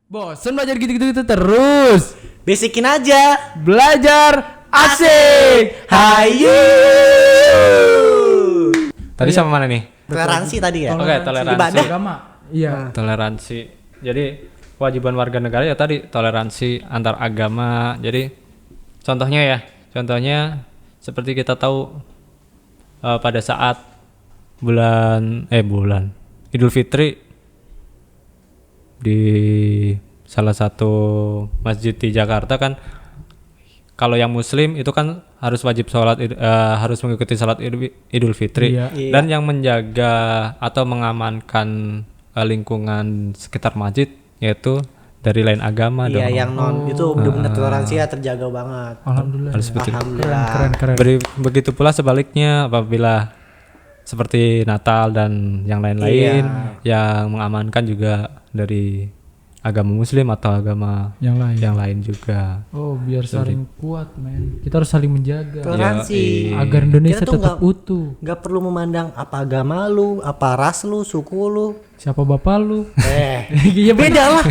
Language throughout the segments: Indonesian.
Bosan belajar gitu-gitu terus. Basikin aja. Belajar asik. Hayu. Tadi sama mana nih? Toleransi tadi ya. Oke, toleransi. Ibadah. Agama. Iya. Toleransi. Jadi kewajiban warga negara ya tadi toleransi antar agama. Jadi contohnya seperti kita tahu pada saat bulan Idul Fitri di salah satu masjid di Jakarta kan, kalau yang muslim itu kan harus wajib harus mengikuti sholat Idul Fitri. Iya. Dan yang menjaga atau mengamankan lingkungan sekitar masjid yaitu dari lain agama Iya, dong. yang non itu benar-benar toleransi ya terjaga banget. Alhamdulillah. Harus seperti itu. Alhamdulillah. Keren. Begitu pula sebaliknya apabila seperti Natal dan yang lain-lain yang mengamankan juga dari agama muslim atau agama Yang lain. juga. Oh, biar saling kuat, men. Kita harus saling menjaga Toleransi. agar Indonesia Kita tuh tetap utuh. Gak perlu memandang apa agama lu, apa ras lu, suku lu. Siapa bapak lu? Iya beda lah.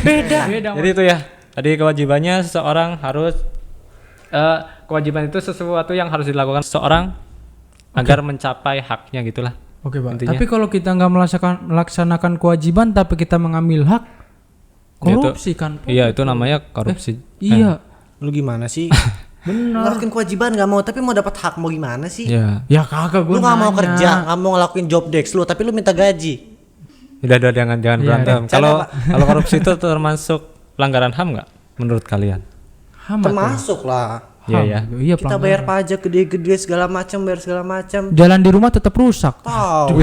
Beda. Jadi itu ya. Tadi kewajibannya seseorang harus kewajiban itu sesuatu yang harus dilakukan seseorang agar mencapai haknya gitulah. Oke, Pak. Intinya. Tapi kalau kita nggak melaksanakan kewajiban tapi kita mengambil hak, korupsi kan? Pak? Iya, itu namanya korupsi. Iya. Lu gimana sih? Benar. Ngelakuin kewajiban gak mau, tapi mau dapat hak mau gimana sih? Ya. Ya kagak gue Lu gak mau kerja, gak mau ngelakuin job desk lu, tapi lu minta gaji. Udah jangan Iya, berantem. Cara, Kalau korupsi itu termasuk pelanggaran HAM nggak menurut kalian? Termasuk lah. Iya ya. Iya, Kita bayar pajak gede-gede segala macam, bayar segala macam. jalan di rumah tetap rusak. Tahu.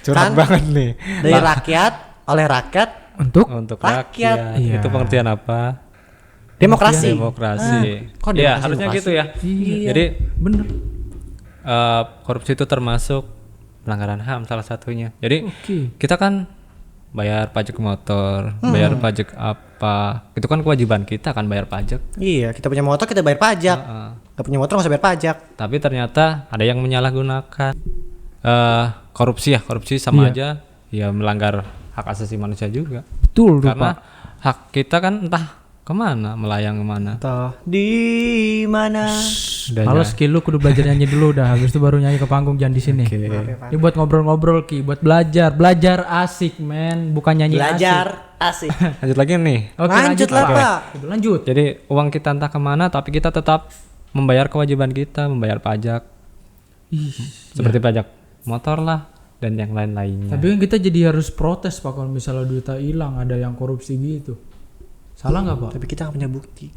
Curang Kan? banget nih. Dari rakyat, oleh rakyat, Untuk rakyat. rakyat. Iya. Itu pengertian apa? demokrasi. Demokrasi. Kok Iya, demokrasi, harusnya demokrasi? gitu ya. Iya. Jadi Bener. korupsi itu termasuk pelanggaran HAM salah satunya. Jadi Oke. kita kan bayar pajak motor, bayar pajak apa? Itu kan kewajiban kita kan bayar pajak. Iya, kita punya motor kita bayar pajak. Gak punya motor gak usah bayar pajak. Tapi ternyata ada yang menyalahgunakan korupsi sama aja ya melanggar hak asasi manusia juga. Betul tuh, Karena Pak. hak kita kan entah kemana, melayang kemana. Toh di mana? Udah Kalau ya. skill lu kudu belajar nyanyi dulu dah, habis itu baru nyanyi ke panggung, jangan di sini. Ini buat ngobrol-ngobrol Ki, buat belajar asik men, bukan nyanyi Belajar asik. Lanjut lagi nih. asik. Oke, Lanjut lah, Pak. Pak. Lanjut. Jadi uang kita entah kemana, tapi kita tetap membayar kewajiban kita, membayar pajak. Seperti pajak motor lah dan yang lain-lainnya. Tapi kan kita jadi harus protes Pak kalau misalnya duitnya hilang, ada yang korupsi gitu. Salah nggak Pak? Tapi kita gak punya bukti.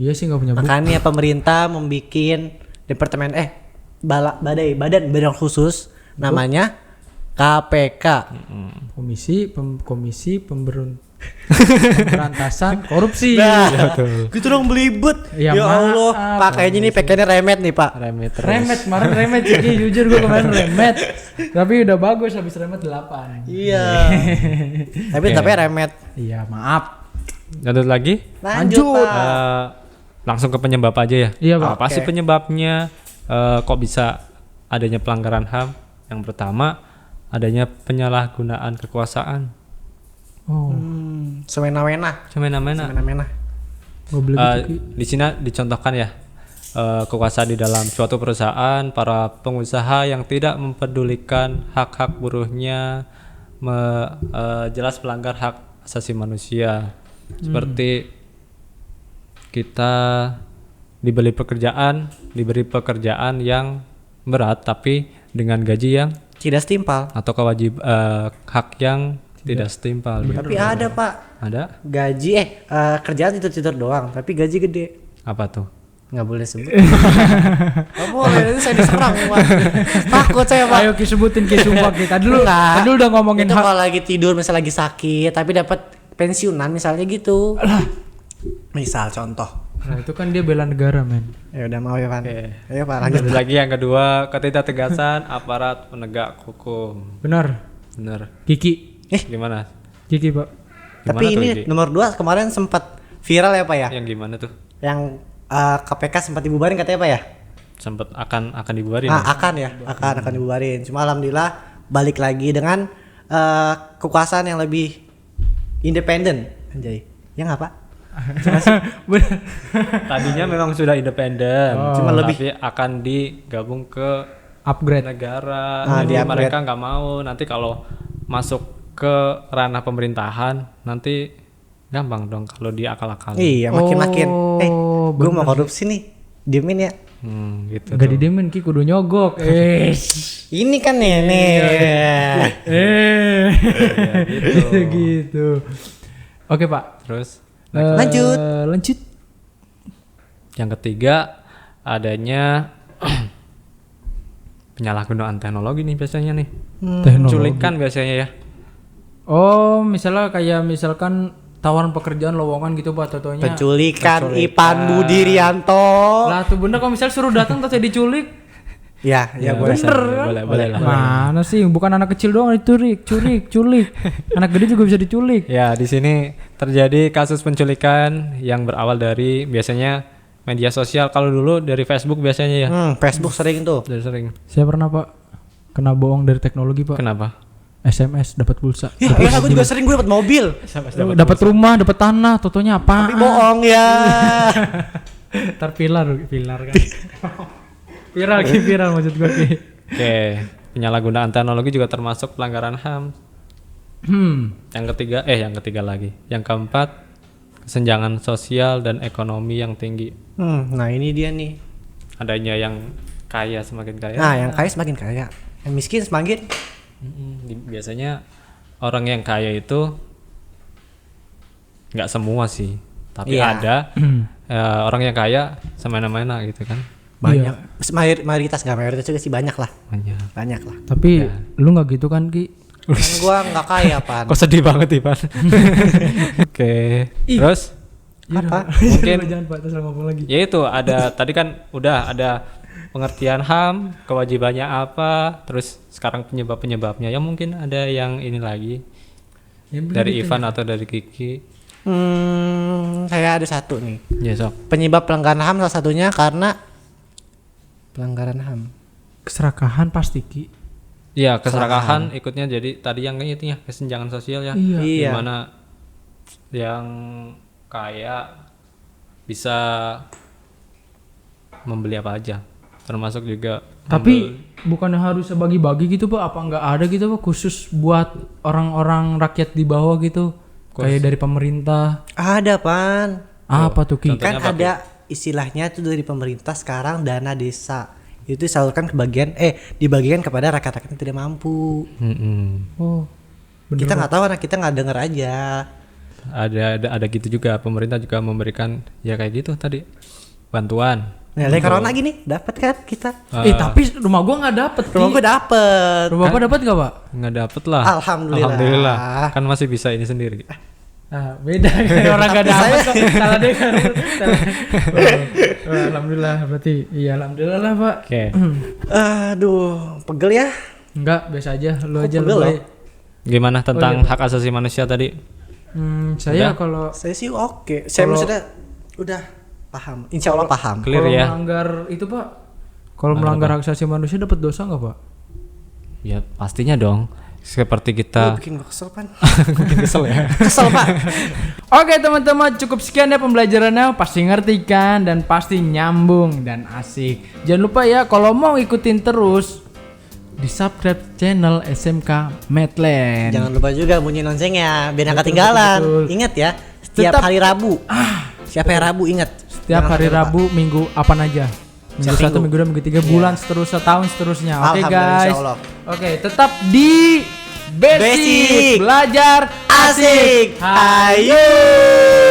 Iya sih nggak punya bukti. Makanya pemerintah membikin departemen badan khusus namanya KPK. Komisi Pemberantasan Korupsi. Nah, gitu dong belibet. Ya, Ya Allah, maaf. Pak kayaknya ini pakainya remet nih, Pak. Remit terus. Remet kemarin remet Ciki, jujur gue kemarin remet. Tapi udah bagus habis remet 8. Iya. tapi remet. Iya, maaf. Lanjut lagi. Lanjut, Pak. Langsung ke penyebab aja ya. Iya, Pak. Apa sih penyebabnya? Kok bisa adanya pelanggaran HAM? Yang pertama, adanya penyalahgunaan kekuasaan. Oh, Semena-mena. Semena-mena. gue beli gitu Ki. Di sini dicontohkan ya kekuasaan di dalam suatu perusahaan, para pengusaha yang tidak mempedulikan hak-hak buruhnya, jelas pelanggar hak asasi manusia. Seperti kita diberi pekerjaan yang berat tapi dengan gaji yang Tidak setimpal. atau hak yang tidak setimpal. Tapi ada, Pak. Ada Gaji kerjaan tidur-tidur doang, tapi gaji gede. apa tuh? Nggak boleh sebut. Nggak boleh, nanti saya diserang, Pak. Takut saya, Pak. Ayo Ki sebutin Ki sumpah kita dulu. Enggak. Tadi udah ngomongin itu hak. kalau lagi tidur misalnya lagi sakit tapi dapat pensiunan misalnya gitu. Misal contoh. Nah, itu kan dia bela negara, men. Ya udah mau ya, Pak. Oke. Ayo, Pak, lanjut. Lanjut lagi yang kedua, ketidaktegasan aparat penegak hukum. Benar. Bener. Kiki. Gimana? Kiki, Pak. Gimana Tapi tuh, ini Igi? nomor 2 kemarin sempat viral ya, Pak ya. Yang gimana tuh? Yang KPK sempat dibubarin katanya, Pak ya. Sempet akan dibubarin. Akan dibubarin. Cuma alhamdulillah balik lagi dengan kekuasaan yang lebih independen. Anjay. Ya nggak Pak? Bener. Tadinya memang sudah independen, Cuma lebih tapi akan digabung ke Upgrade. negara. Ah, Jadi di-upgrade. mereka nggak mau nanti kalau masuk ke ranah pemerintahan nanti gampang dong kalau diakal-akalin. Iya, makin-makin. Oh, Gue mau korupsi nih. Diemin ya. Gitu. Gak didemin Ki, kudu nyogok. Ini kan nih. Gitu. Oke Pak. Terus Lanjut. Lanjut. yang ketiga adanya penyalahgunaan teknologi nih biasanya nih. Teknologi. Culikan biasanya ya. Oh, misalnya kayak misalkan tawaran pekerjaan lowongan gitu Pak, totonya. Penculikan Ipan Budirianto. Lah tuh bener kalau misalnya suruh datang terus diculik. Ya, ya boleh. Boleh lah. Mana sih? Bukan anak kecil doang diculik, culik. Anak gede juga bisa diculik. Ya, di sini terjadi kasus penculikan yang berawal dari biasanya media sosial. Kalau dulu dari Facebook biasanya ya. Facebook sering tuh. Dari sering. Saya pernah Pak kena bohong dari teknologi Pak. Kenapa? SMS dapat pulsa. Ya, aku juga sering gue dapat mobil. Dapat rumah, dapat tanah, totonya apa? Tapi bohong ya. Ntar pilar kan. viral maksud gue Ki. Oke, penyalahgunaan teknologi juga termasuk pelanggaran HAM. Yang ketiga lagi. Yang keempat, kesenjangan sosial dan ekonomi yang tinggi. Nah ini dia nih. Adanya yang kaya semakin kaya. Nah yang kaya semakin kaya, yang miskin semakin. Biasanya orang yang kaya itu nggak semua sih, tapi Iya. ada orang yang kaya semena-mena gitu kan. Banyak. Mayoritas nggak mayoritas juga sih, banyak lah. Banyak. Lah. Tapi lu nggak gitu kan Ki? Kan gua nggak kaya Pan. Kok sedih banget Ivan. Oke. Terus Apa? mungkin Jangan Pak, terus ngomong lagi. ya itu ada tadi kan udah ada pengertian HAM, kewajibannya apa, terus sekarang penyebabnya ya mungkin ada yang ini lagi dari Ivan atau dari Kiki. Saya ada satu nih. Ya sok. Penyebab pelanggaran HAM salah satunya karena pelanggaran HAM. Keserakahan pasti Ki. Iya, keserakahan ikutnya jadi tadi yang itu ya kesenjangan sosial ya. Iya. Dimana yang kaya bisa membeli apa aja, termasuk juga. Tapi bukannya harus bagi-bagi gitu Pak? Apa nggak ada gitu Pak khusus buat orang-orang rakyat di bawah gitu? Kayak dari pemerintah. Ada Pan. Apa tuh Ki? Contohnya Kan apa, ada istilahnya tuh dari pemerintah sekarang dana desa. Itu disalurkan dibagikan kepada rakyat-rakyat yang tidak mampu. Oh. Kita nggak tahu, anak kita nggak denger aja. Ada gitu juga, pemerintah juga memberikan ya kayak gitu tadi bantuan. Nah, dari corona gini dapat kan kita. Tapi rumah gua nggak dapet. Rumah gue dapet. Rumah Bapak dapet nggak Pak? Nggak dapet lah. Alhamdulillah. Kan masih bisa ini sendiri. Ah, beda orang nggak dapet kok. Salah deh kan. Alhamdulillah berarti. Iya alhamdulillah lah Pak. Oke. Aduh, pegel ya. Enggak, biasa aja. Lu aja lu. pegel Bay. Gimana tentang hak asasi manusia tadi? Saya kalau Saya sih oke. Saya maksudnya udah paham. Insya Allah paham. Clear kalau ya? melanggar itu Pak, kalau melanggar hak asasi manusia dapat dosa nggak Pak? Ya pastinya dong. Seperti kita. Bikin gue kesel Pan. Mungkin kesel ya. Kesel Pak. Oke teman-teman, cukup sekian ya pembelajarannya. Pasti ngerti kan dan pasti nyambung dan asik. Jangan lupa ya kalau mau ikutin terus di subscribe channel SMK Medland. Jangan lupa juga bunyi loncengnya biar nggak ketinggalan. betul. Ingat ya, setiap Tetap- hari Rabu. Siapa hari Rabu ingat. Setiap Jangan hari lupa. Rabu, Minggu apa aja. Minggu Setiap 1, minggu. Minggu 2, Minggu 3, bulan seterusnya, tahun seterusnya. Oke Alhamdulillah, guys. insyaallah. Oke, tetap di Basic Basic. Belajar Asik. Hayu. Hayu.